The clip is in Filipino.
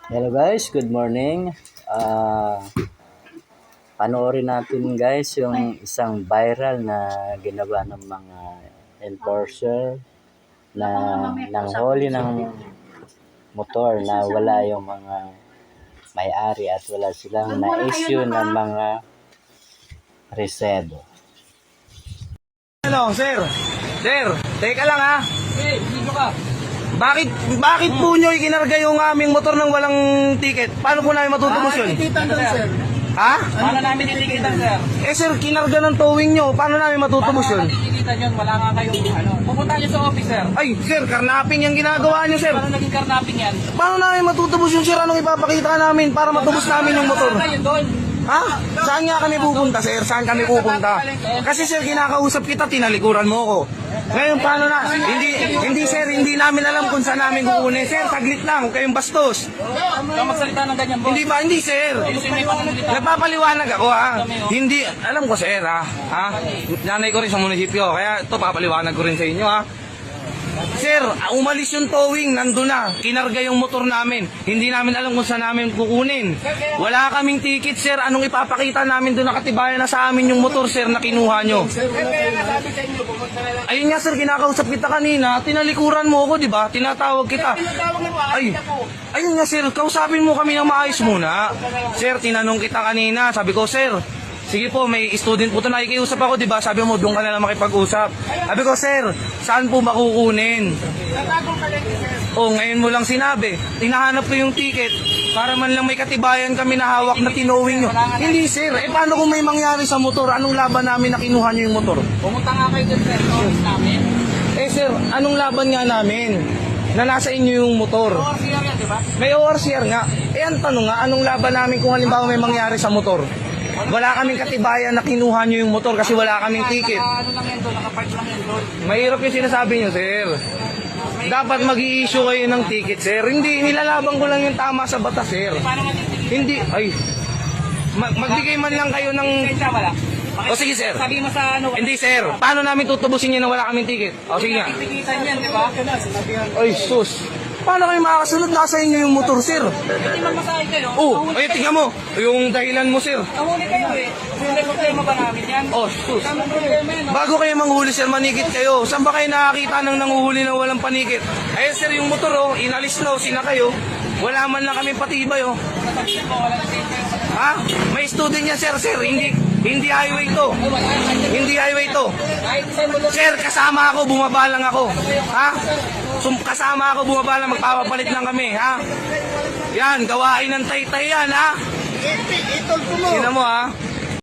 Hello guys, good morning. Panoorin natin guys yung isang viral na ginawa ng mga enforcer na nanghuli ng motor na wala yung mga may-ari at wala silang na-issue ng mga resedo. Hello, sir. Sir, teka lang ha. Hey, dito ka. Bakit po nyo ikinarga yung aming motor ng walang ticket? Paano po namin matutubos yun? Tikitan doon, sir. Ha? Paano namin titikitan, sir? Eh sir, kinarga ng towing nyo. Paano namin matutubos Paano yun? namin titikitan yun? Wala nga kayong ano. Pupunta nyo sa office, sir. Ay, sir, karnaping yung ginagawa nyo, sir. Paano naging karnaping yan? Paano namin matutubos yun, sir? Anong ipapakita namin para matubos namin yung motor? Wala kayo doon. Ha? Saan nga kami pupunta, sir? Saan kami pupunta? Kasi sir, kinakausap kita, tinalikuran mo ko. Ngayon, paano na? Hindi sir, hindi namin alam kung saan namin kukunin. Sir, saglit lang, huwag kayong bastos. Ikaw magsalita ng ganyan, boss. Hindi ba? Hindi, sir. Ayusin mo yung pananalita. Nagpapaliwanag ako, ha? Hindi, alam ko, sir, ha? Nanay ko rin sa munisipyo, kaya ito, papaliwanag ko rin sa inyo, ha? Sir, umalis yung towing, nandun na. Kinarga yung motor namin. Hindi namin alam kung saan namin kukunin. Wala kaming ticket, sir. Anong ipapakita namin doon? Nakatibayan na sa amin yung motor, sir, na kinuha nyo. Ayun nga, sir, kinakausap kita kanina. Tinalikuran mo ako, di ba? Tinatawag kita. Ayun nga, sir, kausapin mo kami ng maayos muna. Sir, tinanong kita kanina. Sabi ko, sir, sige po, may student po ito, nakikiusap ako, di ba? Sabi mo, doon ka na lang makipag-usap. Sabi ko, sir, saan po makukunin? Oh, ngayon mo lang sinabi. Tinahanap ko yung ticket para man lang may katibayan kami na hawak na tinowing nyo. Hindi, sir. Eh, paano kung may mangyari sa motor? Anong laban namin na kinuha nyo yung motor? Pumunta nga kayo doon, sir. Office namin. Eh, sir, anong laban nga namin na nasa inyo yung motor? ORCR yan, di ba? May ORCR nga. Eh, ang tanong nga, anong laban namin kung halimbawa may mangyari sa motor? Wala kaming katibayan na kinuha nyo yung motor kasi wala kaming ticket. Ano lang yan doon, nakapark lang yan doon. Mahirap yung sinasabi nyo, sir. Dapat mag-i-issue kayo ng ticket, sir. Hindi, nilalaban ko lang yung tama sa batas, sir. Paano nga titikitan? Hindi, ay. Magbigay man lang kayo ng... Kaya wala. O sige, sir. Sabi mo sa ano, Hindi, sir. Paano namin tutubusin yun na wala kaming ticket? O sige nga. titikitan yan, di ba? Ay, sus. Paano kayo makakasunod? Nasa inyo yung motor, sir. Hindi magmasahe kayo. Oh, ay, tingnan mo. Yung dahilan mo, sir. Nahuli kayo eh. Hindi problema ba namin yan? Oh, sus. Tama problema yan. Bago kayo manghuli, sir, manikit kayo. Saan ba kayo nakakita ng nanguhuli na walang panikit? Ayun, sir, yung motor, oh, inalis na, oh, sina kayo. Wala man lang kami patibay, oh. Ha? May student niya, sir, hindi highway to. Hindi highway to. Sir, kasama ako, bumaba lang ako. Ha? Kasama ako, bumaba lang, magpapapalit lang kami, ha? Yan, gawain ng taytay yan, ha? Sino mo, ha?